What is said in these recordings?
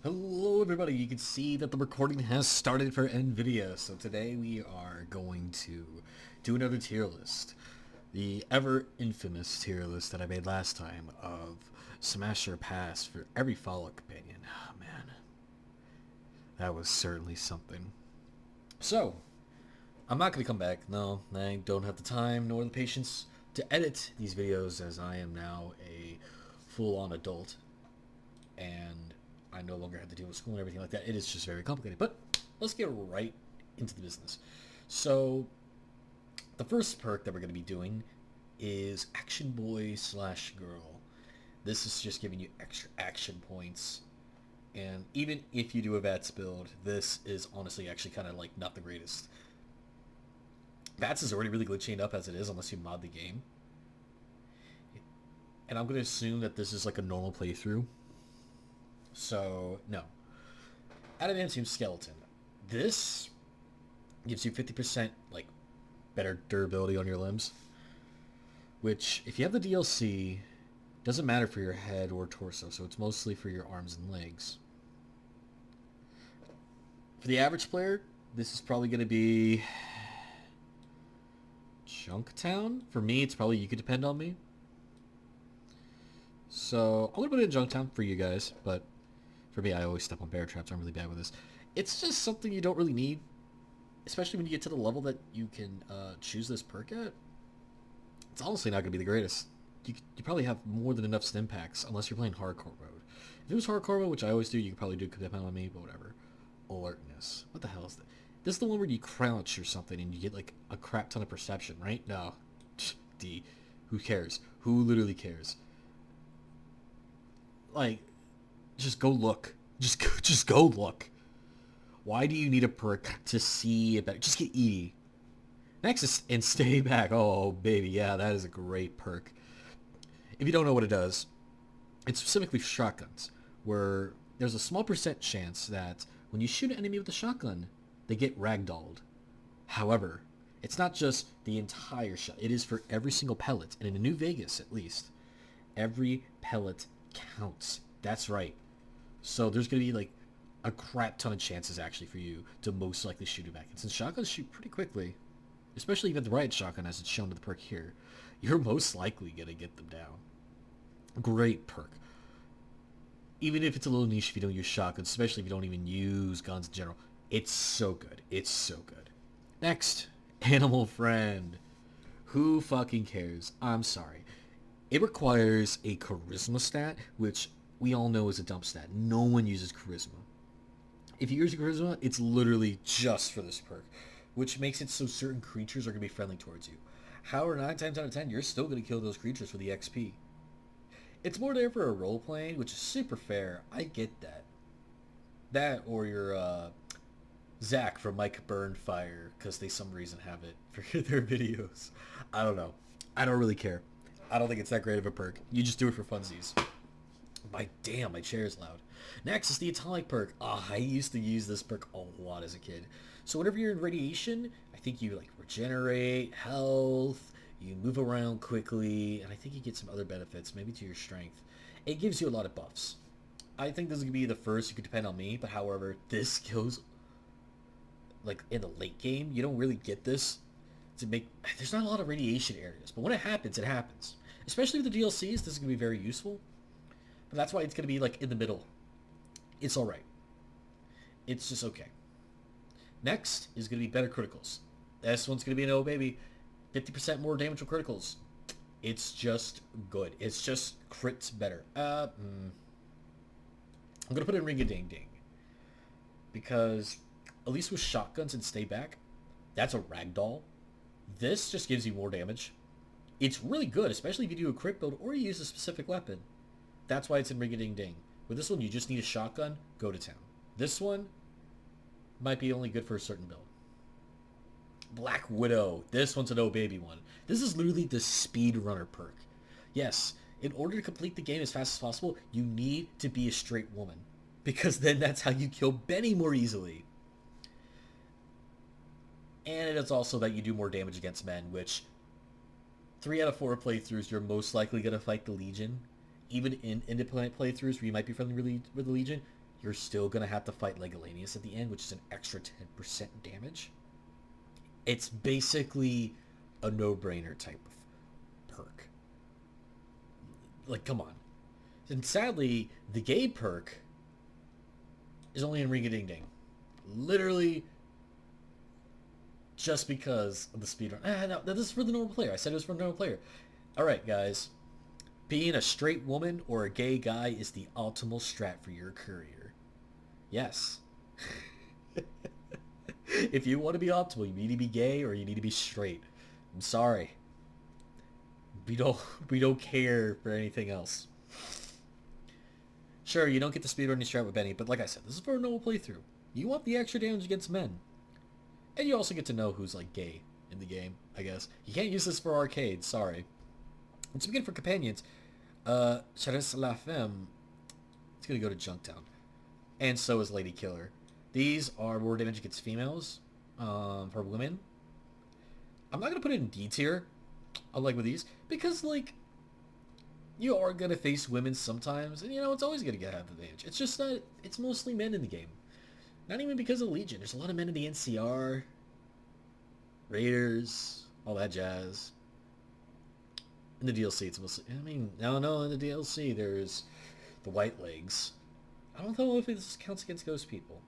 Hello everybody, you can see that the recording has started for NVIDIA, so today we are going to do another tier list. The ever infamous tier list that I made last time of Smash or Pass for every follow companion. Oh man, that was certainly something. So, I'm not going to come back, no, I don't have the time nor the patience to edit these videos as I am now a full-on adult and I no longer have to deal with school and everything like that. It is just very complicated. But let's get right into the business. So the first perk that we're going to be doing is Action Boy / Girl. This is just giving you extra action points. And even if you do a VATS build, this is honestly actually kind of like not the greatest. VATS is already really glitching up as it is unless you mod the game. And I'm going to assume that this is like a normal playthrough. So, no. Adamantium Skeleton. This gives you 50% like better durability on your limbs. Which, if you have the DLC, doesn't matter for your head or torso, so it's mostly for your arms and legs. For the average player, this is probably going to be Junktown. For me, it's probably You Could Depend on Me. So, I'm going to put it in Junktown for you guys, but for me, I always step on bear traps. I'm really bad with this. It's just something you don't really need, especially when you get to the level that you can choose this perk at. It's honestly not going to be the greatest. You probably have more than enough stim packs, unless you're playing hardcore mode. If it was hardcore mode, which I always do, you could probably do Depend on Me, but whatever. Alertness. What the hell is that? This is the one where you crouch or something and you get like a crap ton of perception, right? No. D. Who cares? Who literally cares? Like, just go look. Just go look. Why do you need a perk to see it better? Just get ED. Next is and stay back. Oh baby, yeah, that is a great perk. If you don't know what it does, it's specifically for shotguns, where there's a small percent chance that when you shoot an enemy with a shotgun, they get ragdolled. However, it's not just the entire shot. It is for every single pellet, and in New Vegas at least, every pellet counts. That's right. So there's going to be like a crap ton of chances actually for you to most likely shoot it back. And since shotguns shoot pretty quickly, especially if you have the riot shotgun as it's shown to the perk here, you're most likely going to get them down. Great perk. Even if it's a little niche if you don't use shotguns, especially if you don't even use guns in general. It's so good. It's so good. Next, Animal Friend. Who fucking cares? I'm sorry. It requires a charisma stat, which we all know is a dump stat. No one uses charisma. If you use charisma, it's literally just for this perk, which makes it so certain creatures are going to be friendly towards you. However, 9 times out of 10, you're still going to kill those creatures for the XP. It's more there for a role playing, which is super fair. I get that. That or your Zach from Mike Burnfire, because they some reason have it for their videos. I don't know. I don't really care. I don't think it's that great of a perk. You just do it for funsies. Damn, my chair is loud. Next is the Atomic perk. I used to use this perk a lot as a kid. So whenever you're in radiation, I think you like regenerate, health, you move around quickly, and I think you get some other benefits, maybe to your strength. It gives you a lot of buffs. I think this is going to be the first You Could Depend on Me, but however, this goes like in the late game. You don't really get this to make... There's not a lot of radiation areas, but when it happens, it happens. Especially with the DLCs, this is going to be very useful. But that's why it's going to be like in the middle. It's alright. It's just okay. Next is going to be better criticals. This one's going to be an oh baby. 50% more damage with criticals. It's just good. It's just crits better. I'm going to put in Ring-a-Ding-Ding. Because at least with shotguns and stay back, that's a ragdoll. This just gives you more damage. It's really good, especially if you do a crit build or you use a specific weapon. That's why it's in Ring-a-Ding-Ding. With this one, you just need a shotgun, go to town. This one might be only good for a certain build. Black Widow. This one's an oh baby one. This is literally the speedrunner perk. Yes, in order to complete the game as fast as possible, you need to be a straight woman. Because then that's how you kill Benny more easily. And it is also that you do more damage against men, which 3 out of 4 playthroughs, you're most likely going to fight the Legion. Even in independent playthroughs where you might be friendly with the Legion, you're still going to have to fight Legolas at the end, which is an extra 10% damage. It's basically a no-brainer type of perk. Like, come on. And sadly, the gay perk is only in Ring-a-Ding-Ding. Literally just because of the speedrun. No, this is for the normal player. I said it was for the normal player. Alright, guys. Being a straight woman or a gay guy is the optimal strat for your career. Yes. If you want to be optimal, you need to be gay or you need to be straight. I'm sorry. We don't care for anything else. Sure, you don't get the speedrunning strat with Benny, but like I said, this is for a normal playthrough. You want the extra damage against men. And you also get to know who's like gay in the game, I guess. You can't use this for arcade, sorry. And speaking for companions, Charisse La Femme, it's gonna go to Junktown. And so is Lady Killer. These are more damage against females. For women. I'm not gonna put it in D tier, unlike with these, because like you are gonna face women sometimes, and you know it's always gonna get advantage. It's just that it's mostly men in the game. Not even because of Legion. There's a lot of men in the NCR, Raiders, all that jazz. In the DLC, it's mostly. I mean, no, in the DLC there's the White Legs. I don't know if this counts against Ghost People.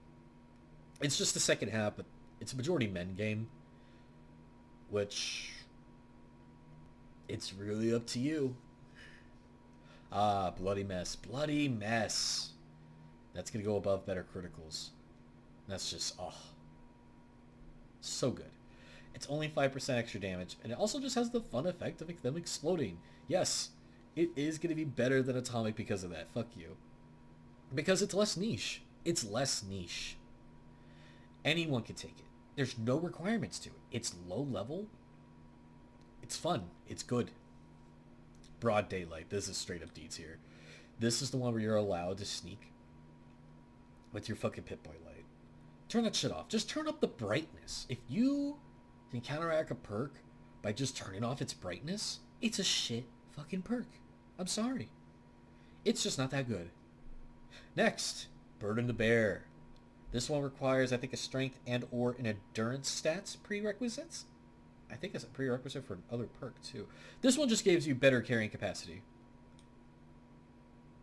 It's just the second half, but it's a majority men game, which it's really up to you. Bloody Mess. Bloody Mess. That's going to go above better criticals. That's just, so good. It's only 5% extra damage, and it also just has the fun effect of them exploding. Yes, it is going to be better than Atomic because of that. Fuck you. Because it's less niche. It's less niche. Anyone can take it. There's no requirements to it. It's low level. It's fun. It's good. Broad Daylight. This is straight up D tier. This is the one where you're allowed to sneak with your fucking Pip-Boy light. Turn that shit off. Just turn up the brightness. If you can counteract a perk by just turning off its brightness, it's a shit fucking perk. I'm sorry. It's just not that good. Next, Burden the Bear. This one requires, I think, a strength and or an endurance stats prerequisites. I think it's a prerequisite for another perk, too. This one just gives you better carrying capacity.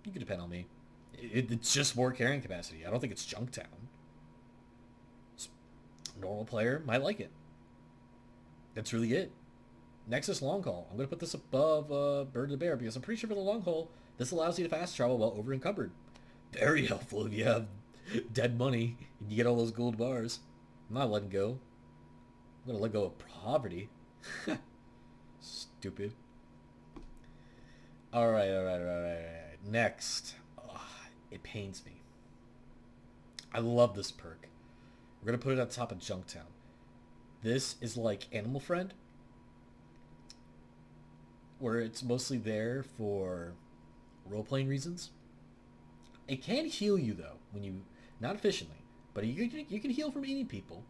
You can depend on me. It's just more carrying capacity. I don't think it's Junktown. Normal player might like it. That's really it. Nexus Long Haul. I'm going to put this above Bird the Bear because I'm pretty sure for the long haul, this allows you to fast travel while over encumbered. Very helpful if you have dead money and you get all those gold bars. I'm not letting go. I'm going to let go of poverty. Stupid. Alright. Next. It pains me. I love this perk. We're going to put it on top of Junktown. This is like Animal Friend, where it's mostly there for role-playing reasons. It can heal you, though, when you... Not efficiently, but you can heal from eating people.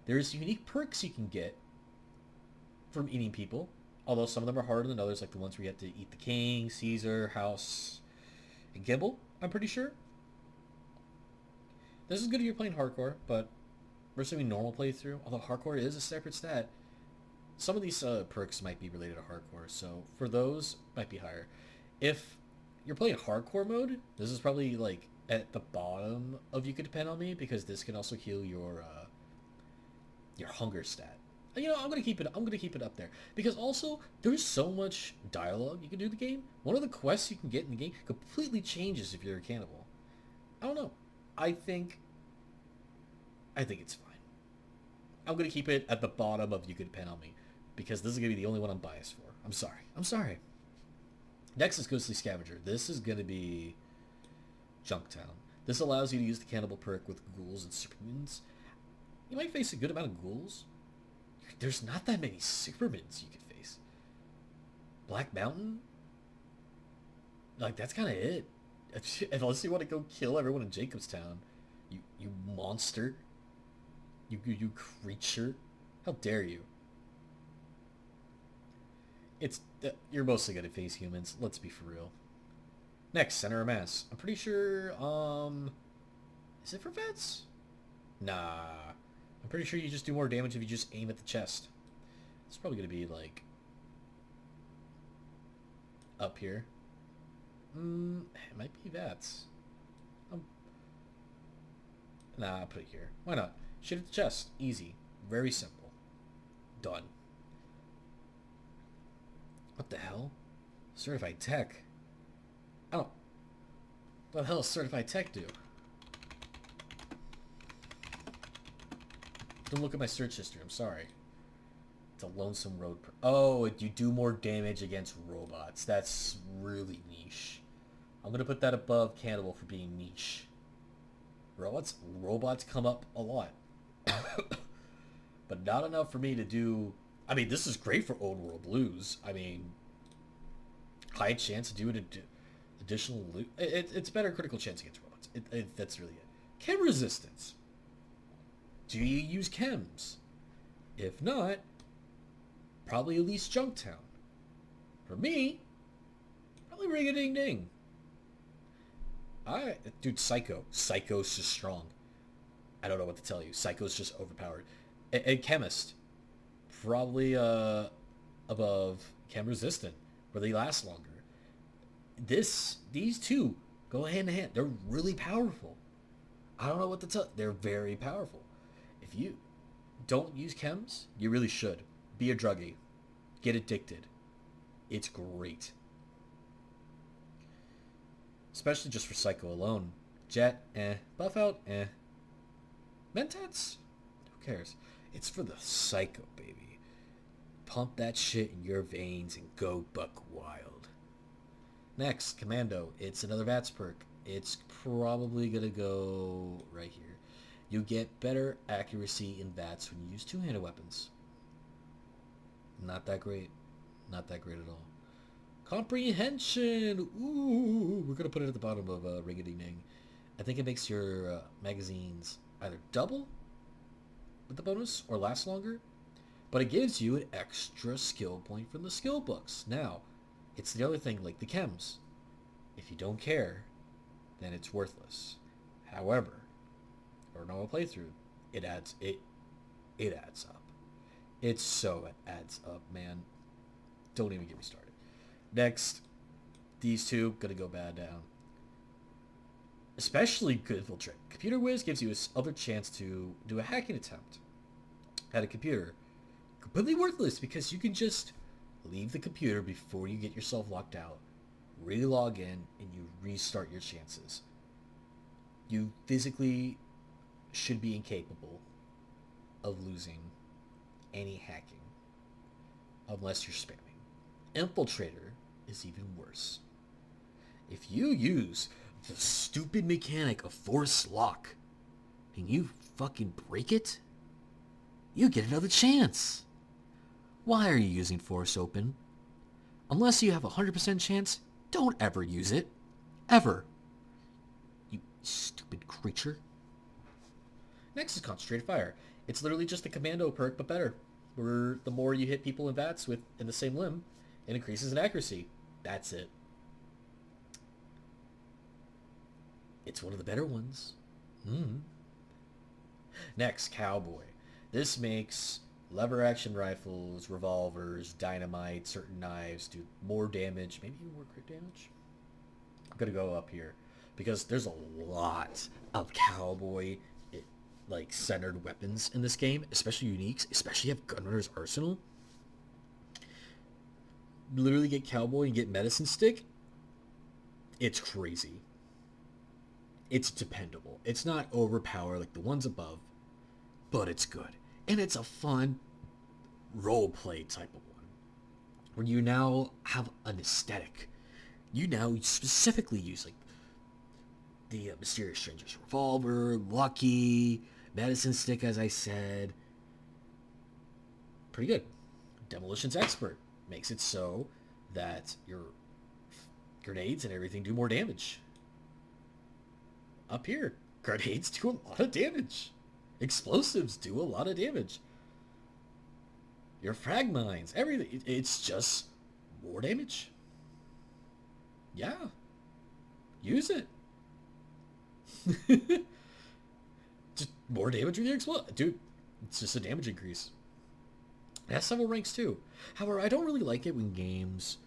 There's unique perks you can get from eating people, although some of them are harder than others, like the ones where you have to eat the king, Caesar, House, and Gimble, I'm pretty sure. This is good if you're playing hardcore, but versus a normal playthrough, although hardcore is a separate stat, some of these perks might be related to hardcore, so for those, might be higher. If you're playing hardcore mode, this is probably like at the bottom of You Could Depend on Me, because this can also heal your hunger stat. You know, I'm gonna keep it up there because also there's so much dialogue you can do in the game. One of the quests you can get in the game completely changes if you're a cannibal. I don't know. I think it's fine. I'm gonna keep it at the bottom of You Could Depend on Me because this is gonna be the only one I'm biased for. I'm sorry. Next is Ghostly Scavenger. This is gonna be Junktown. This allows you to use the cannibal perk with ghouls and supermons. You might face a good amount of ghouls. There's not that many supermons you could face. Black Mountain? Like, that's kind of it. Unless you want to go kill everyone in Jacobstown. You monster. You creature. How dare you? You're mostly going to face humans. Let's be for real. Next, Center of Mass. I'm pretty sure, Is it for vets? Nah. I'm pretty sure you just do more damage if you just aim at the chest. It's probably going to be, like, up here. It might be vets. Nah, I'll put it here. Why not? Shoot at the chest. Easy. Very simple. Done. What the hell? Certified tech. Oh. What the hell does certified tech do? Don't look at my search history. I'm sorry. It's a lonesome road. Oh, you do more damage against robots. That's really niche. I'm going to put that above Cannibal for being niche. Robots come up a lot. But not enough for me to do... I mean, this is great for old world loot. I mean, high chance to do an additional loot. It's better critical chance against robots. That's really it. Chem resistance. Do you use chems? If not, probably at least Junktown. For me, probably Ring-a-Ding-Ding. Dude, Psycho. Psycho's just strong. I don't know what to tell you. Psycho's just overpowered. And Chemist. Probably above Chem Resistant, where they last longer. These two go hand in hand. They're really powerful. I don't know what to tell you. They're very powerful. If you don't use chems, you really should. Be a druggie. Get addicted. It's great. Especially just for Psycho alone. Jet, Buff out, Mentats? Who cares? It's for the Psycho, baby. Pump that shit in your veins and go buck wild. Next, Commando. It's another VATS perk. It's probably going to go right here. You get better accuracy in VATS when you use two-handed weapons. Not that great. Not that great at all. Comprehension! Ooh, we're going to put it at the bottom of Ring-a-Ding-Ding. I think it makes your magazines either double with the bonus or last longer, but it gives you an extra skill point from the skill books. Now, it's the other thing like the chems. If you don't care, then it's worthless. However, for a normal playthrough, it adds up. It adds up, man. Don't even get me started. Next, these two gonna go bad down. Especially good infiltrate. Computer Whiz gives you this other chance to do a hacking attempt at a computer. Completely worthless because you can just leave the computer before you get yourself locked out, re-log in, and you restart your chances. You physically should be incapable of losing any hacking unless you're spamming. Infiltrator is even worse. If you use the stupid mechanic of force lock and you fucking break it, you get another chance. Why are you using force open? Unless you have a 100% chance, don't ever use it. Ever. You stupid creature. Next is Concentrated Fire. It's literally just a commando perk, but better. Where the more you hit people in VATS in the same limb, it increases in accuracy. That's it. It's one of the better ones. Next, Cowboy. This makes lever action rifles, revolvers, dynamite, certain knives do more damage. Maybe even more crit damage. I'm going to go up here because there's a lot of Cowboy like centered weapons in this game, especially uniques, especially if Gunrunner's Arsenal. Literally get Cowboy and get Medicine Stick. It's crazy. It's dependable. It's not overpowered like the ones above, but it's good. And it's a fun roleplay type of one, where you now have an aesthetic. You now specifically use like the Mysterious Stranger's Revolver, Lucky, Medicine Stick, as I said. Pretty good. Demolitions Expert makes it so that your grenades and everything do more damage. Up here, grenades do a lot of damage. Explosives do a lot of damage. Your frag mines, everything. It's just more damage. Yeah. Use it. More damage with your explode. Dude, it's just a damage increase. It has several ranks too. However, I don't really like it when games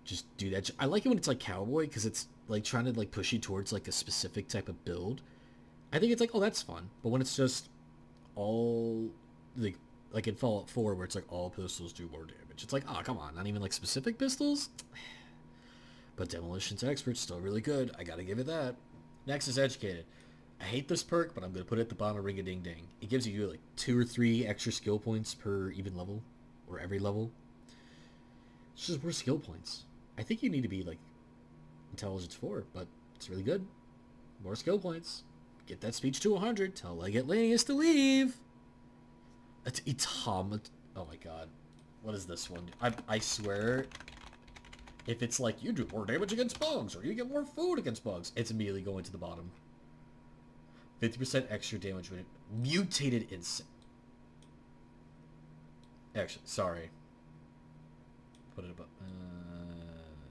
just do that. I like it when it's like Cowboy because it's like trying to like push you towards like a specific type of build. I think it's like, oh, that's fun. But when it's just all like in Fallout 4 where it's like all pistols do more damage, it's like, oh, come on, not even like specific pistols. But Demolition's Expert's still really good. I gotta give it that. Next is Educated. I hate this perk, but I'm gonna put it at the bottom of Ring a Ding Ding. It gives you like 2 or 3 extra skill points per even level, or every level. It's just more skill points. I think you need to be like Intelligence 4, but it's really good. More skill points. Get that speech to 100. Tell Legatlanius to leave. It's Tom. Oh my god. What is this one? I swear, if it's like, you do more damage against bugs, or you get more food against bugs, it's immediately going to the bottom. 50% extra damage when it mutated insect. Actually, sorry. Put it above.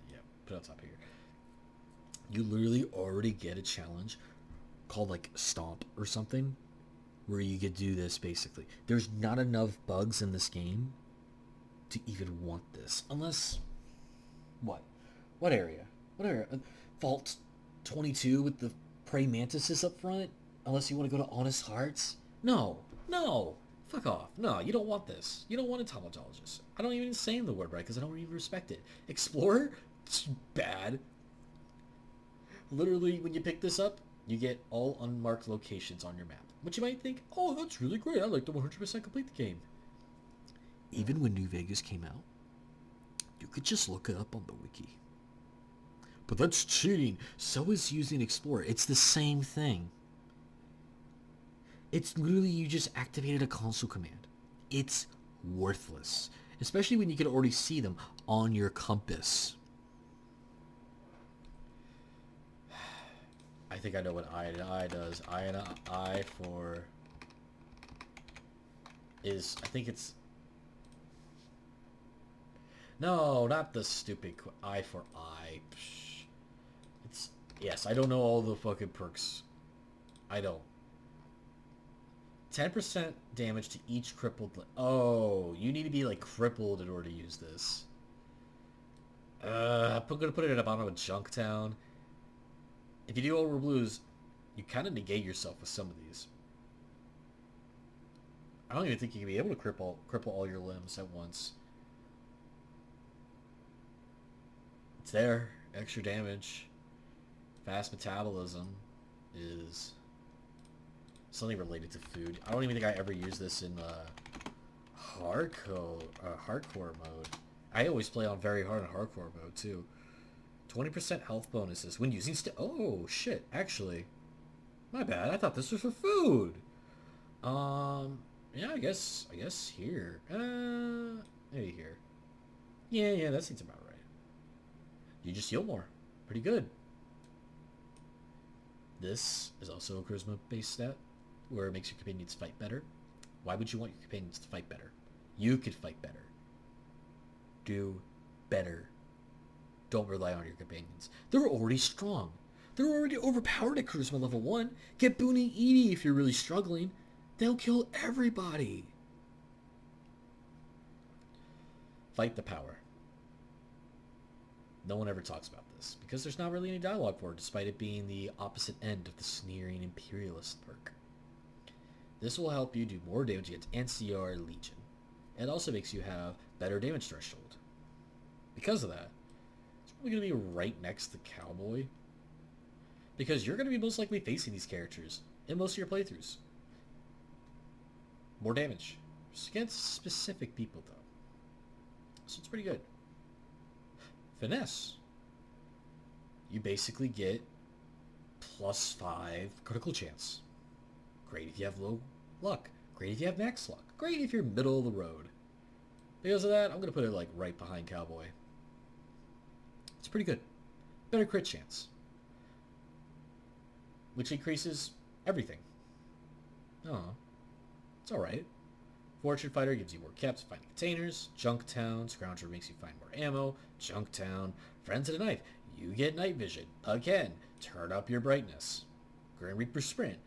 Yeah, put it on top here. You literally already get a challenge called like Stomp or something, where you could do this basically. There's not enough bugs in this game to even want this, unless what? What area? What area? Vault 22 with the praying mantises up front. Unless you want to go to Honest Hearts? No. No. Fuck off. No, you don't want this. You don't want a Tomatologist. I don't even say the word right because I don't even respect it. Explorer? It's bad. Literally, when you pick this up, you get all unmarked locations on your map. Which you might think, oh, that's really great. I'd like to 100% complete the game. Even when New Vegas came out, you could just look it up on the wiki. But that's cheating. So is using Explorer. It's the same thing. It's literally you just activated a console command. It's worthless. Especially when you can already see them on your compass. I think I know what I and I does. I and I for is, I think it's, no, not the stupid I for I. It's, yes, I don't know all the fucking perks. I don't. 10% damage to each crippled. Oh, you need to be like crippled in order to use this. I'm gonna put it at the bottom of Junktown. If you do Over Blues, you kind of negate yourself with some of these. I don't even think you can be able to cripple all your limbs at once. It's there. Extra damage. Fast metabolism is something related to food. I don't even think I ever used this in hardcore mode. I always play on very hard and hardcore mode too. 20% health bonuses when using oh shit, actually. My bad. I thought this was for food. Yeah, I guess here. Maybe here. Yeah, that seems about right. You just heal more. Pretty good. This is also a charisma based stat, where it makes your companions fight better. Why would you want your companions to fight better? You could fight better. Do better. Don't rely on your companions. They're already strong. They're already overpowered at charisma level 1. Get Booney Edie if you're really struggling. They'll kill everybody. Fight the power. No one ever talks about this, because there's not really any dialogue for it, despite it being the opposite end of the sneering imperialist perk. This will help you do more damage against NCR Legion. It also makes you have better damage threshold. Because of that, it's probably going to be right next to Cowboy, because you're going to be most likely facing these characters in most of your playthroughs. More damage. Just against specific people, though. So it's pretty good. Finesse. You basically get +5 critical chance. Great if you have low luck. Great if you have max luck. Great if you're middle of the road. Because of that, I'm going to put it like right behind Cowboy. It's pretty good. Better crit chance. Which increases everything. Oh, it's alright. Fortune Fighter gives you more caps to finding containers. Junktown, Scrounger makes you find more ammo. Junktown, Friends of the Knife, you get night vision. Again, turn up your brightness. Grim Reaper Sprint.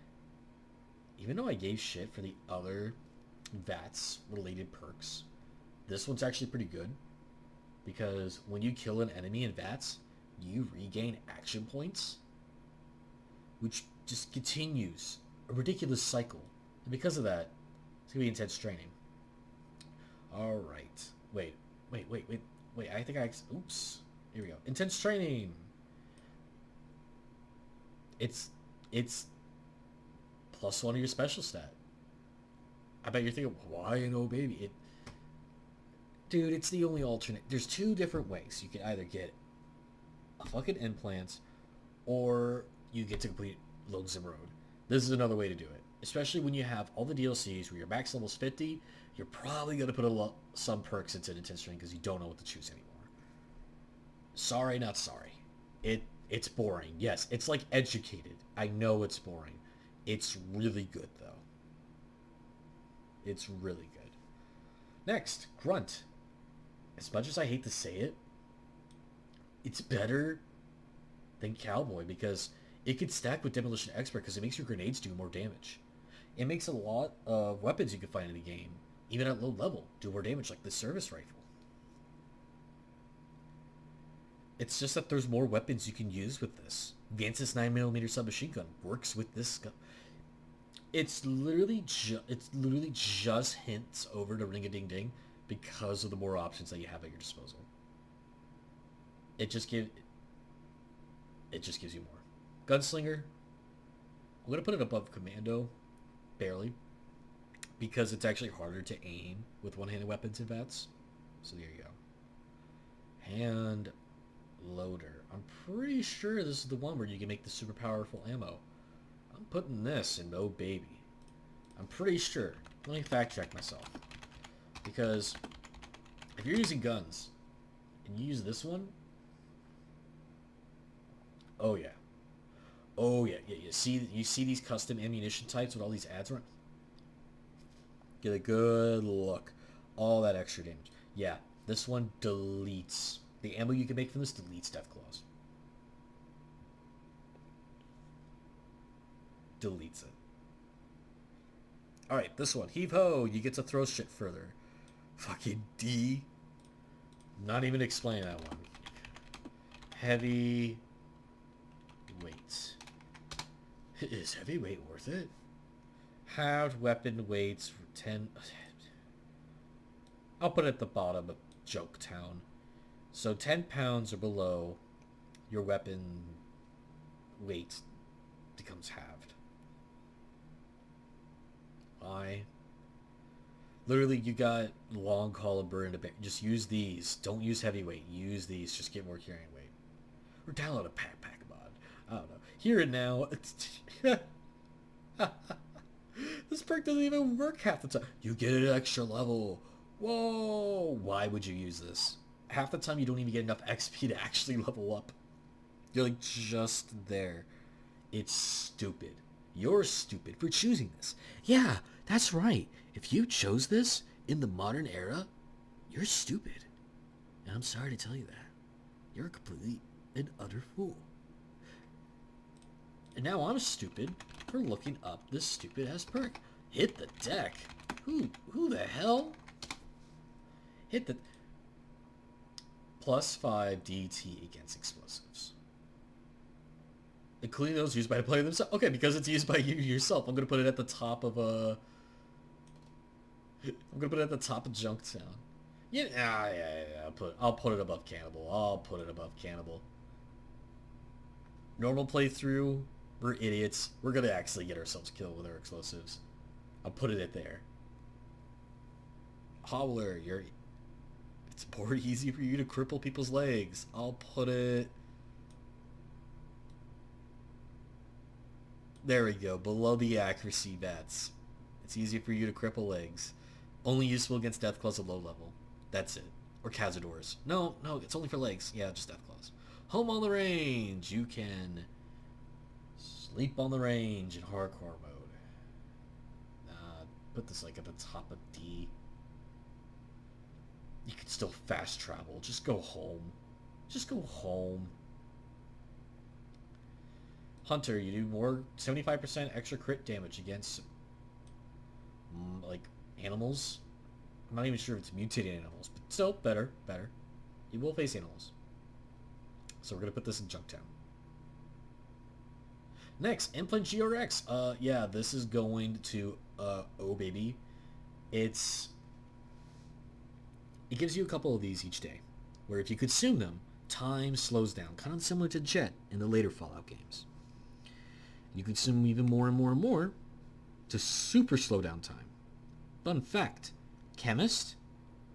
even though I gave shit for the other VATS related perks, this one's actually pretty good because when you kill an enemy in VATS, you regain action points, which just continues a ridiculous cycle. And because of that, it's gonna be intense training. All right. Wait. I think oops. Here we go. Intense training. It's +1 of your special stat. I bet you're thinking, why an oh baby? Dude, it's the only alternate. There's two different ways. You can either get a fucking implant, or you get to complete Lonesome Road. This is another way to do it. Especially when you have all the DLCs where your max level's 50, you're probably going to put some perks into intense training because you don't know what to choose anymore. Sorry, not sorry. It's boring. Yes, it's like Educated. I know it's boring. It's really good, though. It's really good. Next, Grunt. As much as I hate to say it, it's better than Cowboy because it can stack with Demolition Expert because it makes your grenades do more damage. It makes a lot of weapons you can find in the game, even at low level, do more damage, like the service rifle. It's just that there's more weapons you can use with this. Vance's 9mm submachine gun works with this gun. It's literally just hints over to Ring-a-Ding-Ding because of the more options that you have at your disposal. It just gives you more. Gunslinger, I'm going to put it above Commando, barely, because it's actually harder to aim with one-handed weapons in VATS. So there you go. Hand loader. I'm pretty sure this is the one where you can make the super powerful ammo. I'm putting this in oh baby. I'm pretty sure. Let me fact check myself. Because if you're using guns and you use this one, oh yeah. Oh yeah. You see these custom ammunition types with all these ads around? Get a good look. All that extra damage. Yeah, this one deletes. The ammo you can make from this deletes Deathclaws. Deletes it. Alright, this one. Heave ho! You get to throw shit further. Fucking D. Not even explain that one. Heavy weight. Is heavy weight worth it? Halved weapon weights for 10... I'll put it at the bottom of Joke Town. So 10 pounds or below, your weapon weight becomes halved. Why? Literally, you got long call and burn to bear. Just use these. Don't use heavyweight. Use these. Just get more carrying weight. Or download a pack mod. I don't know. Here and now. This perk doesn't even work half the time. You get an extra level. Whoa. Why would you use this? Half the time you don't even get enough XP to actually level up. You're like just there. It's stupid. You're stupid for choosing this. Yeah, that's right. If you chose this in the modern era, you're stupid. And I'm sorry to tell you that. You're a complete and utter fool. And now I'm stupid for looking up this stupid ass perk. Hit the deck. Who the hell? Hit the... +5 DT against explosives. Including those used by the player themselves. Okay, because it's used by you yourself, I'm going to put it at the top of I'm going to put it at the top of Junktown. Yeah. I'll put it above Cannibal. Normal playthrough, we're idiots. We're going to actually get ourselves killed with our explosives. I'll put it at there. Howler, it's more easy for you to cripple people's legs. I'll put it... There we go. Below the accuracy bats. It's easier for you to cripple legs. Only useful against Deathclaws at low level. That's it. Or Cazadors. No, it's only for legs. Yeah, just Deathclaws. Home on the range. You can sleep on the range in hardcore mode. Put this like at the top of D. You can still fast travel. Just go home. Just go home. Hunter, you do more 75% extra crit damage against like animals. I'm not even sure if it's mutated animals, but still better. You will face animals. So we're gonna put this in Junktown. Next, Implant GRX. Yeah, this is going to oh baby. It gives you a couple of these each day, where if you consume them, time slows down, kind of similar to Jet in the later Fallout games. You consume even more and more and more to super slow down time. Fun fact, Chemist,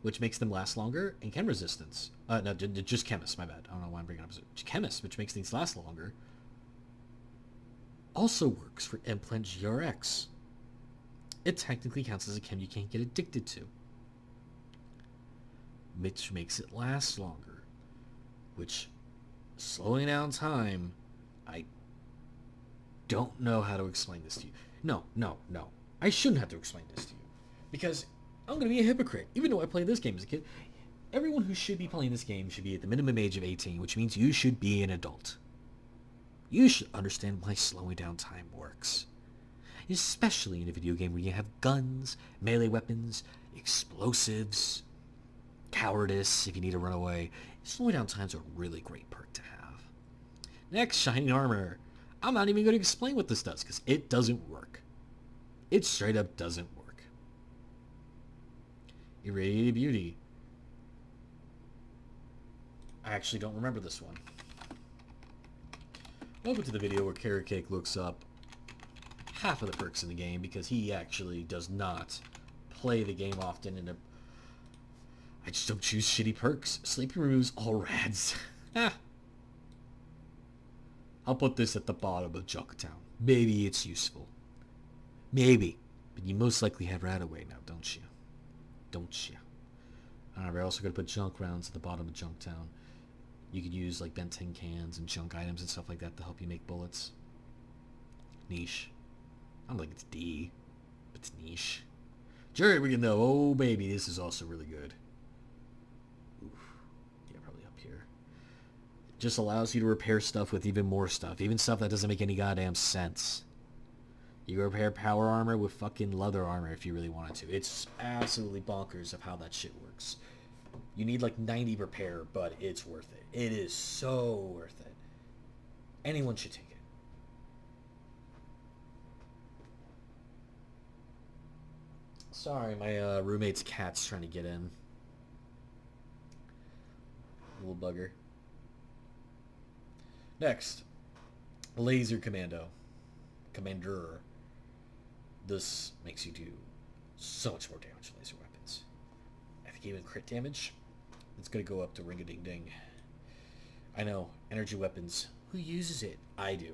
which makes them last longer, and Chem Resistance. No, just Chemist, my bad. I don't know why I'm bringing up Chemist, which makes things last longer, also works for Implant GRX. It technically counts as a chem you can't get addicted to, which makes it last longer, which, slowing down time, I don't know how to explain this to you. No. I shouldn't have to explain this to you, because I'm going to be a hypocrite. Even though I played this game as a kid, everyone who should be playing this game should be at the minimum age of 18, which means you should be an adult. You should understand why slowing down time works. Especially in a video game where you have guns, melee weapons, explosives, cowardice if you need to run away. Slowing down time's a really great perk to have. Next, Shining Armor. I'm not even going to explain what this does, because it doesn't work. It straight up doesn't work. Irradiated Beauty. I actually don't remember this one. Welcome to the video where Carrot Cake looks up half of the perks in the game, because he actually does not play the game often, and I just don't choose shitty perks. Sleeping removes all rads. I'll put this at the bottom of Junktown. Maybe it's useful. Maybe. But you most likely have Radaway now, don't you? Alright, we're also going to put junk rounds at the bottom of Junktown. You could use like bent tin cans and junk items and stuff like that to help you make bullets. Niche. I don't think it's D, but it's niche. Jerry Riggin though, oh baby, this is also really good. Oof. Yeah, probably up here. It just allows you to repair stuff with even more stuff, even stuff that doesn't make any goddamn sense. You can repair power armor with fucking leather armor if you really wanted to. It's absolutely bonkers of how that shit works. You need like 90 repair, but it's worth it. It is so worth it. Anyone should take it. Sorry, my roommate's cat's trying to get in. Little bugger. Next, Laser Commando. Commander. This makes you do so much more damage with laser weapons. I think even crit damage, it's going to go up to ring-a-ding-ding. I know, energy weapons. Who uses it? I do.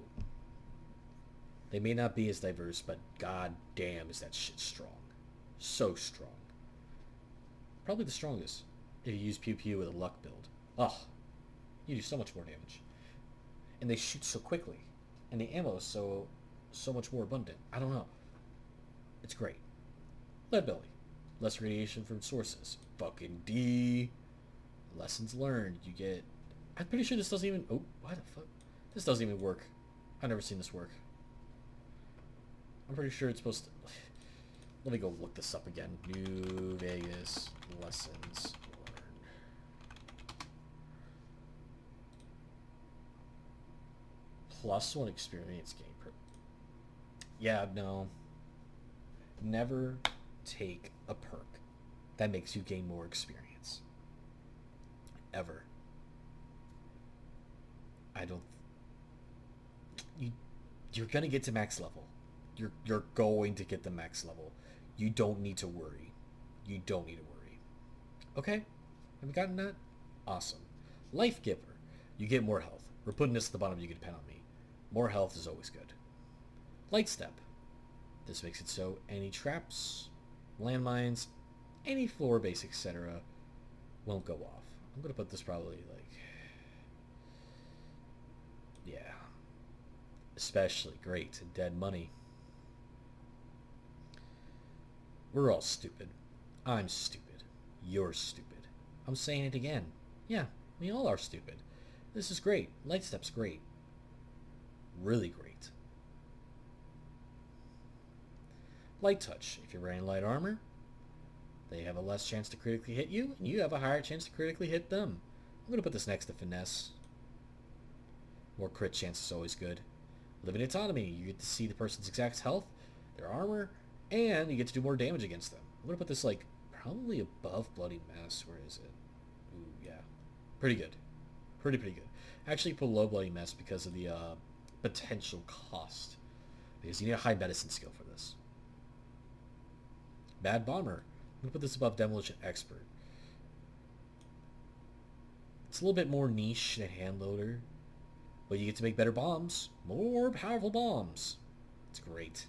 They may not be as diverse, but god damn is that shit strong. So strong. Probably the strongest if you use Pew Pew with a luck build. Oh, you do so much more damage. And they shoot so quickly. And the ammo is so much more abundant. I don't know. It's great. Lead belly. Less radiation from sources. Fucking D. Lessons learned. You get... I'm pretty sure this doesn't even... Oh, why the fuck? This doesn't even work. I've never seen this work. I'm pretty sure it's supposed to... Let me go look this up again. New Vegas lessons learned. +1 experience gain per... Yeah, no. Never take a perk that makes you gain more experience. Ever. I don't... You're gonna get to max level. You're going to get the max level. You don't need to worry. You don't need to worry. Okay? Have you gotten that? Awesome. Life Giver. You get more health. We're putting this at the bottom. You can depend on me. More health is always good. Light Step. This makes it so any traps, landmines, any floor base, etc. won't go off. I'm going to put this probably like... Yeah. Especially great in Dead Money. We're all stupid. I'm stupid. You're stupid. I'm saying it again. Yeah, we all are stupid. This is great. Light Step's great. Really great. Light touch. If you're wearing light armor, they have a less chance to critically hit you, and you have a higher chance to critically hit them. I'm going to put this next to finesse. More crit chance is always good. Limited autonomy. You get to see the person's exact health, their armor, and you get to do more damage against them. I'm going to put this, like, probably above Bloody Mess. Where is it? Ooh, yeah. Pretty good. Pretty good. Actually put below Bloody Mess because of the potential cost. Because you need a high medicine skill for this. Bad Bomber. I'm going to put this above Demolition Expert. It's a little bit more niche than Hand Loader. But you get to make better bombs. More powerful bombs. It's great.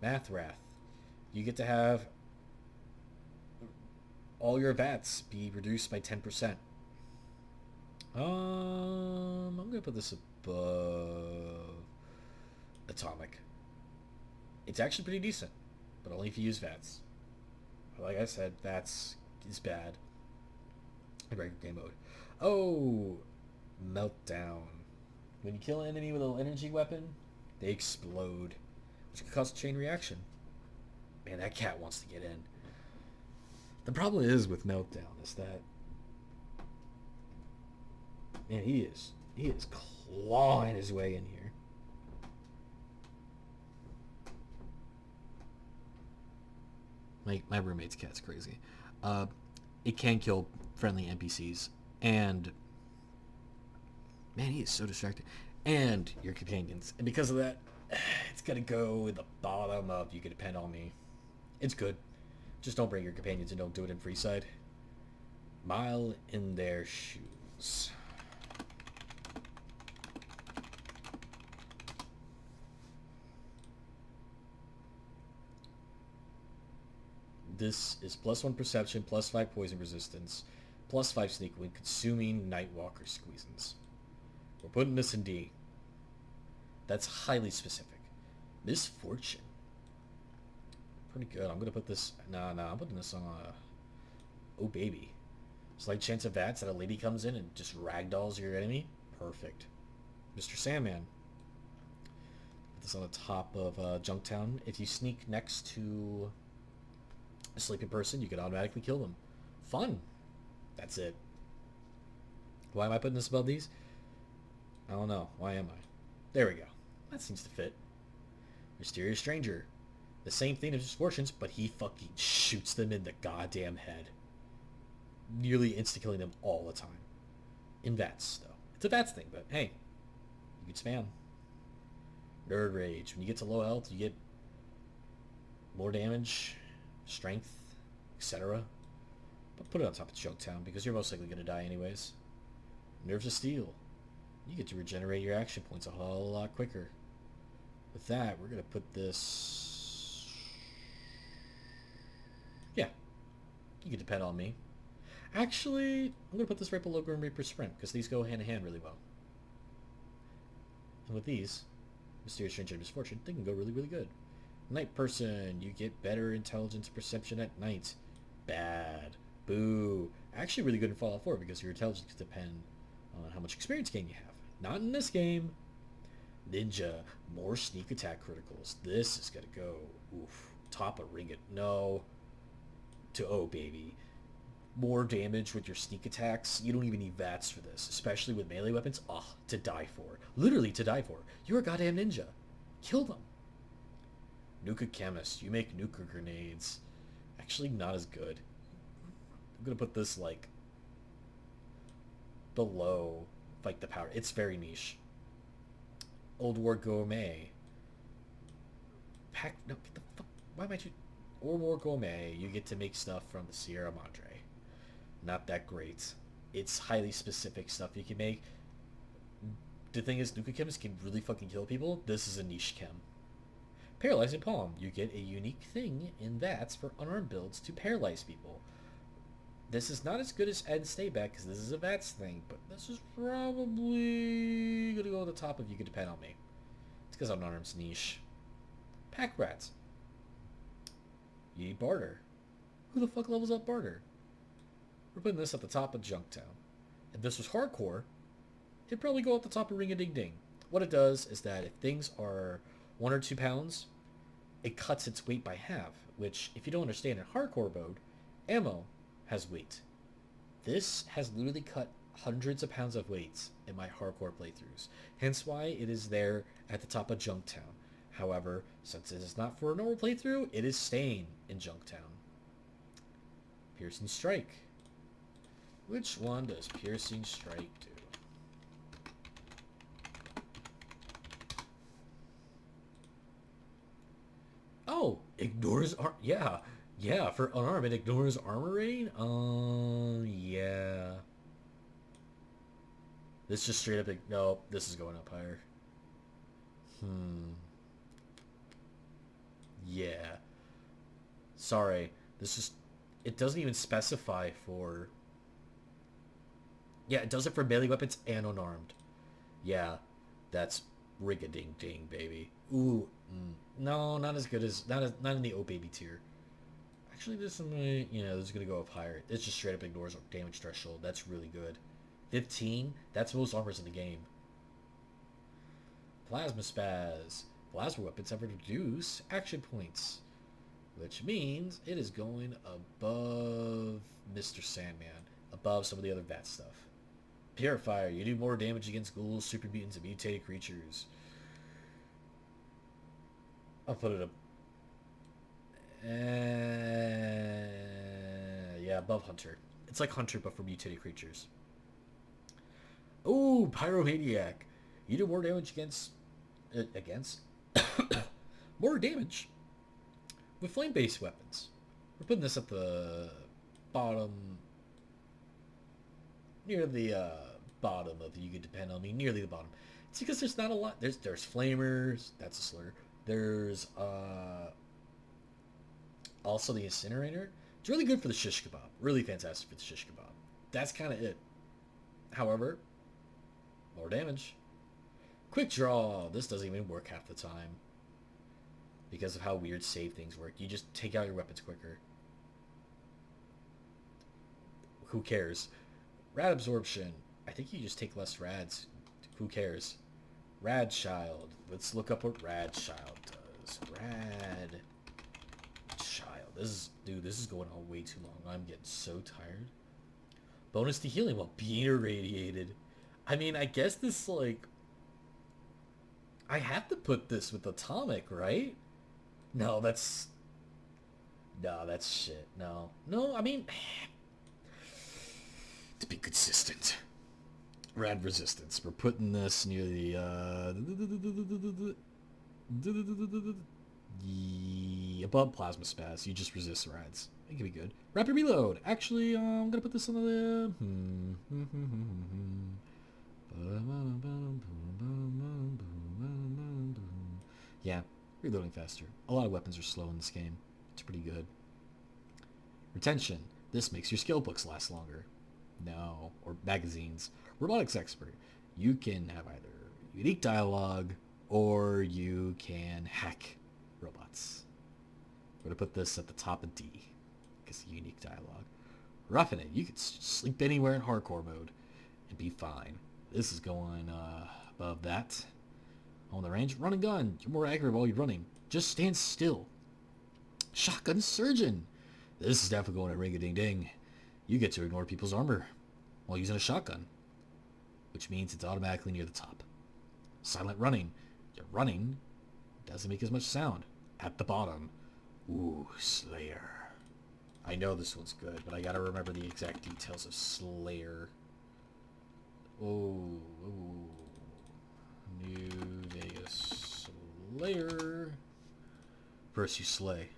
Math Wrath. You get to have all your VATs be reduced by 10%. I'm going to put this above Atomic. It's actually pretty decent. But only if you use VATs. Like I said, VATs is bad in regular game mode. Oh... Meltdown. When you kill an enemy with an energy weapon, they explode, which can cause a chain reaction. Man, that cat wants to get in. The problem is with Meltdown is that, man, he is clawing his way in here. My roommate's cat's crazy. It can kill friendly NPCs, and man, he is so distracted. And your companions. And because of that, it's going to go in the bottom of You Can Depend on Me. It's good. Just don't bring your companions and don't do it in Freeside. Mile in Their Shoes. This is +1 perception, +5 poison resistance, +5 sneak when consuming Nightwalker squeezins. We're putting this in D. That's highly specific. Misfortune. Pretty good. I'm going to put this... I'm putting this on... Oh, baby. Slight chance of VATs that a lady comes in and just ragdolls your enemy. Perfect. Mr. Sandman. Put this on the top of Junktown. If you sneak next to a sleeping person, you can automatically kill them. Fun. That's it. Why am I putting this above these? I don't know. Why am I? There we go. That seems to fit. Mysterious Stranger. The same thing as Misfortunes, but he fucking shoots them in the goddamn head. Nearly insta-killing them all the time. In VATs, though. It's a VATs thing, but hey. You can spam. Nerd Rage. When you get to low health, you get more damage, strength, etc. But put it on top of Junktown, because you're most likely going to die anyways. Nerves of Steel. You get to regenerate your action points a whole lot quicker. With that, we're going to put this... Yeah. You can depend on me. Actually, I'm going to put this right below Grim Reaper Sprint, because these go hand in hand really well. And with these, Mysterious Stranger and Misfortune, they can go really, really good. Night Person. You get better intelligence perception at night. Bad. Boo. Actually really good in Fallout 4, because your intelligence can depend on how much experience gain you have. Not in this game. Ninja. More sneak attack criticals. This is going to go, oof, top of ring it. No. To oh, baby. More damage with your sneak attacks. You don't even need VATs for this, especially with melee weapons. Oh, to die for. Literally to die for. You're a goddamn ninja. Kill them. Nuka Chemist. You make nuka grenades. Actually not as good. I'm going to put this, like, below, like, the power. It's very niche. Old War Gourmet. No, get the fuck. Why am I doing... Old War Gourmet. You get to make stuff from the Sierra Madre. Not that great. It's highly specific stuff you can make. The thing is, Nuka Chemist can really fucking kill people. This is a niche chem. Paralyzing Palm. You get a unique thing in VATs for unarmed builds to paralyze people. This is not as good as Ed Stay Back, because this is a VATs thing, but this is probably going to go at the top if You Can Depend on Me. It's because unarmed's niche. Pack Rats. You need Barter. Who the fuck levels up Barter? We're putting this at the top of Junktown. If this was hardcore, it'd probably go at the top of Ring-a-Ding-Ding. What it does is that if things are 1 or 2 pounds, it cuts its weight by half, which, if you don't understand in hardcore mode, ammo has weight. This has literally cut hundreds of pounds of weights in my hardcore playthroughs, hence why it is there at the top of Junktown. However, since it is not for a normal playthrough, it is staying in Junktown. Piercing Strike. Which one does Piercing Strike do? Oh, ignores yeah. Yeah, for unarmed, it ignores armor rating? Yeah. This just straight up, no, this is going up higher. Yeah. Sorry. This just, it doesn't even specify for, yeah, it does it for melee weapons and unarmed. Yeah, that's rig-a-ding-ding, baby. Ooh, no, not as good as, not in the oh baby tier. Actually, this is my, this is going to go up higher. It just straight up ignores damage threshold. That's really good. 15, that's most armors in the game. Plasma Spaz. Plasma weapons have reduced action points, which means it is going above Mr. Sandman, above some of the other VAT stuff. Purifier. You do more damage against ghouls, super mutants, and mutated creatures. I'll put it up. Yeah, above Hunter. It's like Hunter, but for mutated creatures. Oh, Pyromaniac. You do more damage against more damage with flame-based weapons. We're putting this at the bottom, near the bottom of You Could Depend on Me, nearly the bottom. It's because there's not a lot. There's flamers. That's a slur. There's also the incinerator. It's really good for the shish kebab. Really fantastic for the shish kebab. That's kind of it. However, more damage. Quick draw. This doesn't even work half the time because of how weird save things work. You just take out your weapons quicker. Who cares? Rad absorption. I think you just take less rads. Who cares? Rad Child. Let's look up what Rad Child does. Rad Child. This is going on way too long. I'm getting so tired. Bonus to healing while being irradiated. I mean, I guess this, like, I have to put this with Atomic, right? No, that's shit. No, I mean, to be consistent. Rad Resistance. We're putting this near the above Plasma Spaz. You just resist rads. It can be good. Rapid Reload. Actually, I'm gonna put this on the yeah, reloading faster. A lot of weapons are slow in this game. It's pretty good. Retention. This makes your skill books last longer. No. Or magazines. Robotics Expert. You can have either unique dialogue or you can hack robots. We're going to put this at the top of D because of unique dialogue. Roughing It. You can sleep anywhere in hardcore mode and be fine. This is going above that. On the range, run and gun. You're more accurate while you're running. Just stand still. Shotgun Surgeon. This is definitely going at ring-a-ding-ding. You get to ignore people's armor while using a shotgun, which means it's automatically near the top. Silent Running. You're running. Doesn't make as much sound. At the bottom. Ooh, Slayer. I know this one's good, but I gotta remember the exact details of Slayer. Oh, New Vegas Slayer. First you slay.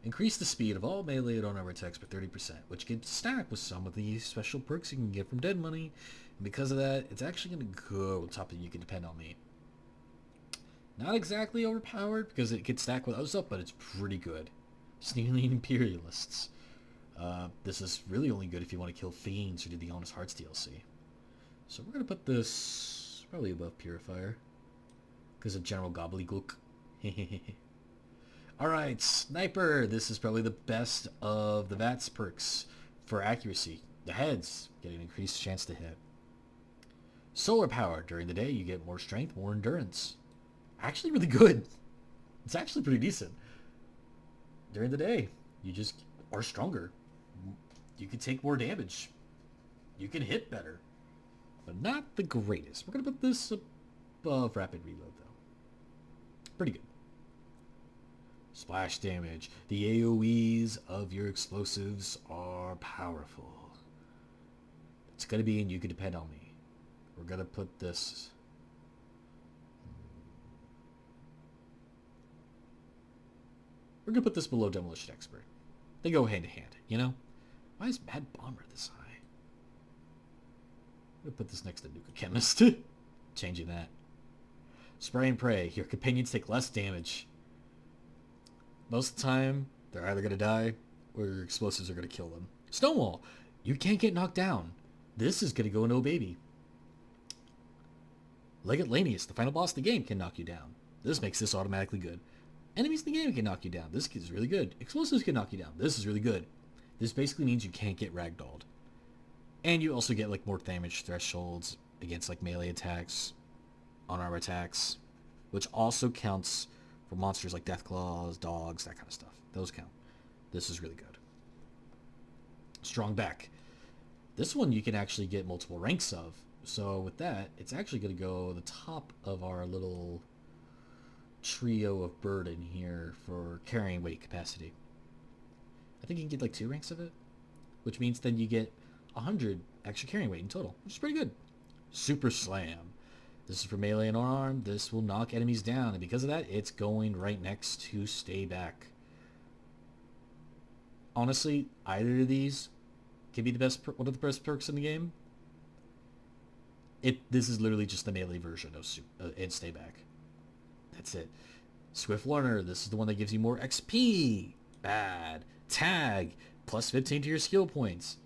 Increase the speed of all melee and unarmored attacks by 30%, which gets stacked with some of the special perks you can get from Dead Money. And because of that, it's actually going to go on top of You Can Depend on Me. Not exactly overpowered because it gets stacked with other stuff, but it's pretty good. Snealing Imperialists. This is really only good if you want to kill Fiends or do the Honest Hearts DLC. So we're going to put this probably above Purifier because of general gobbledygook. Alright, Sniper. This is probably the best of the VATS perks for accuracy. The heads get an increased chance to hit. Solar Power. During the day, you get more strength, more endurance. Actually really good. It's actually pretty decent. during the day. You just are stronger. You can take more damage. You can hit better. But not the greatest. We're going to put this above rapid reload, though. Pretty good. Splash damage. The AoEs of your explosives are powerful. It's going to be, and you can depend on me. We're going to put this... We're going to put this below Demolition Expert. They go hand in hand, you know? Why is Mad Bomber this high? I'm going to put this next to Nuka Chemist. Changing that. Spray and Pray. Your companions take less damage. Most of the time, they're either going to die or your explosives are going to kill them. Stonewall. You can't get knocked down. This is going to go into a baby. Legate Lanius, the final boss of the game, can knock you down. This makes this automatically good. Enemies in the game can knock you down. This is really good. Explosives can knock you down. This is really good. This basically means you can't get ragdolled. And you also get like more damage thresholds against like melee attacks, unarmed attacks, which also counts for monsters like Deathclaws, dogs, that kind of stuff. Those count. This is really good. Strong Back. This one you can actually get multiple ranks of. So with that, it's actually going to go the top of our little trio of burden here for carrying weight capacity. I think you can get like 2 ranks of it, which means then you get 100 extra carrying weight in total, which is pretty good. Super Slam. This is for melee and unarmed. This will knock enemies down, and because of that, it's going right next to Stay Back. Honestly, either of these can be the best, one of the best perks in the game. This is literally just the melee version of and Stay Back. That's it. Swift Learner. This is the one that gives you more XP. Bad. Tag. Plus 15 to your skill points.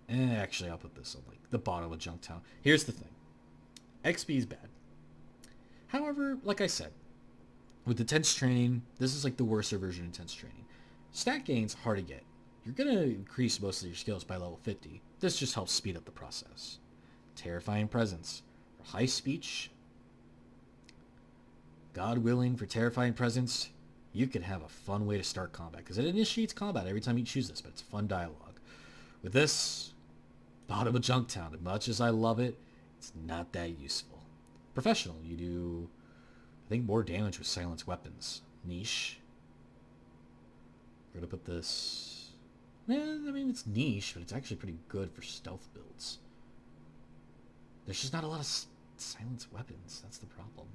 Actually, I'll put this on like the bottom of Junktown. Here's the thing. XP is bad. However, like I said, with Intense Training, this is like the worser version of Intense Training. Stat gains hard to get. You're going to increase most of your skills by level 50. This just helps speed up the process. Terrifying Presence. For high speech, God willing, for Terrifying Presence, you can have a fun way to start combat, because it initiates combat every time you choose this, but it's fun dialogue. With this, bottom of Junktown, as much as I love it, it's not that useful. Professional, you do, I think, more damage with silenced weapons. Niche. We're going to put this... I mean, it's niche, but it's actually pretty good for stealth builds. There's just not a lot of silenced weapons. That's the problem.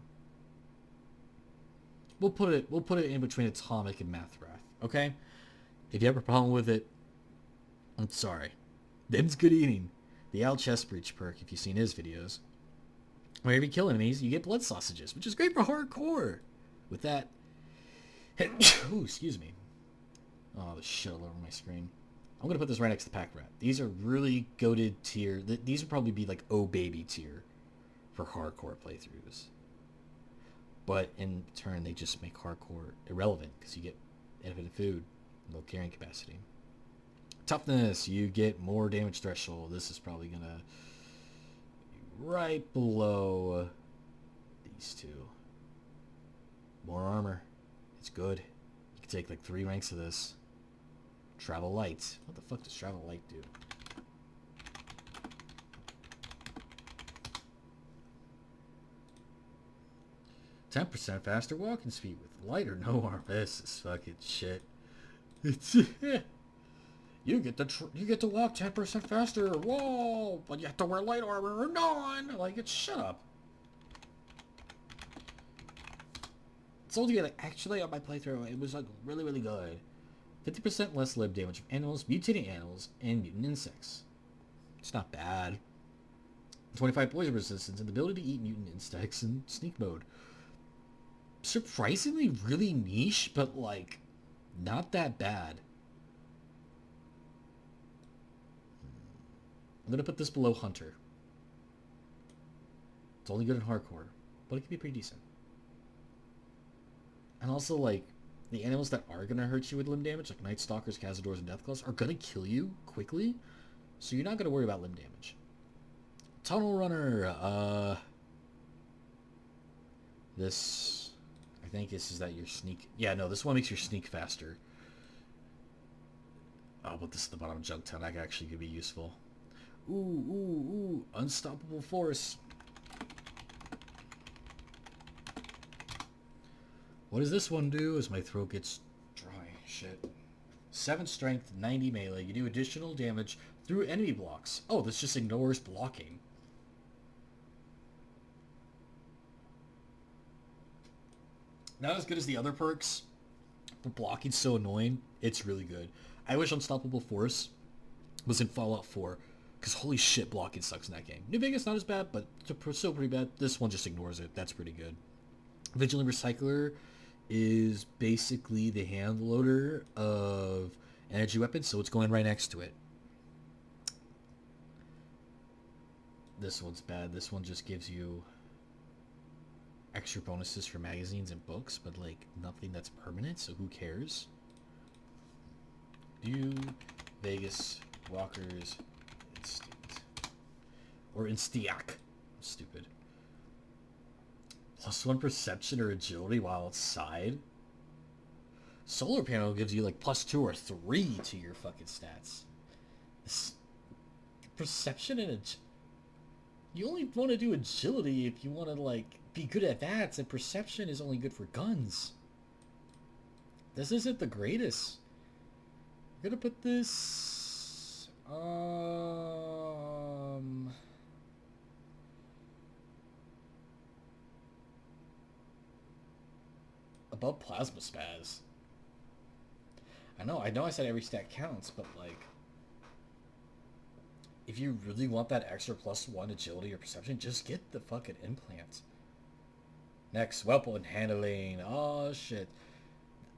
We'll put it in between Atomic and Math Wrath, okay? If you have a problem with it, I'm sorry. Them's good eating. The Al Chest Breach perk, if you've seen his videos. Whenever you kill enemies, you get blood sausages, which is great for hardcore. With that... Ooh, excuse me. Oh, the shit all over my screen. I'm going to put this right next to Pack Rat. These are really goated tier. These would probably be like oh baby tier for hardcore playthroughs. But in turn, they just make hardcore irrelevant because you get infinite food, low carrying capacity. Toughness, you get more damage threshold. This is probably going to be right below these two. More armor. It's good. You can take like 3 ranks of this. Travel Light. What the fuck does Travel Light do? %, faster walking speed with light or no armor. This is fucking shit. It's you get to walk 10% faster. Whoa! But you have to wear light armor or none. Like, it's shut up. It's only like actually on my playthrough, it was like really really good. 50% less lib damage from animals, mutating animals, and mutant insects. It's not bad. 25 poison resistance and the ability to eat mutant insects in sneak mode. Surprisingly really niche, but like not that bad. I'm going to put this below Hunter. It's only good in hardcore, but it can be pretty decent. And also, like, the animals that are going to hurt you with limb damage, like Night Stalkers, Cazadors, and Deathclaws, are going to kill you quickly, so you're not going to worry about limb damage. Tunnel Runner, this... I think this is that your sneak... Yeah, no, this one makes your sneak faster. I'll put this at the bottom of Jugtown. That actually could be useful. Ooh, ooh, ooh. Unstoppable Force. What does this one do as my throat gets dry? Shit. 7 strength, 90 melee. You do additional damage through enemy blocks. Oh, this just ignores blocking. Not as good as the other perks, but blocking's so annoying. It's really good. I wish Unstoppable Force was in Fallout 4, because holy shit, blocking sucks in that game. New Vegas not as bad, but still pretty bad. This one just ignores it. That's pretty good. Vigilant Recycler is basically the hand loader of energy weapons, so it's going right next to it. This one's bad. This one just gives you extra bonuses for magazines and books, but like nothing that's permanent, so who cares? New Vegas Walkers Instinct. Or Instiac. Stupid. +1 perception or agility while outside. Solar panel gives you like +2 or 3 to your fucking stats. Perception and you only want to do agility if you want to like be good at that, and perception is only good for guns. This isn't the greatest. I'm gonna put this above Plasma Spaz. I know I said every stat counts, but like if you really want that extra +1 agility or perception, just get the fucking implant. Next, weapon handling. Oh shit.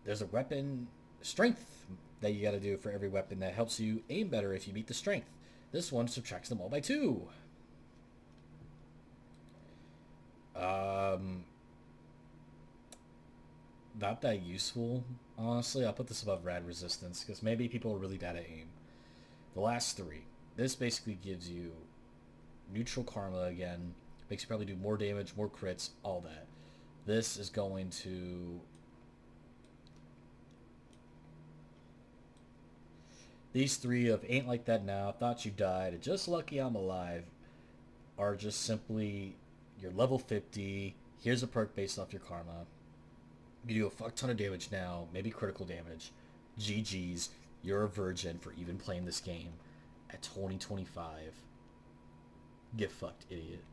There's a weapon strength that you gotta do for every weapon that helps you aim better if you beat the strength. This one subtracts them all by 2. Not that useful, honestly. I'll put this above rad resistance because maybe people are really bad at aim. The last 3. This basically gives you neutral karma again. Makes you probably do more damage, more crits, all that. This is going to... These 3 of Ain't Like That Now, Thought You Died, Just Lucky I'm Alive are just simply you're level 50. Here's a perk based off your karma. You do a fuck ton of damage now, maybe critical damage. GG's, you're a virgin for even playing this game at 2025. Get fucked, idiot.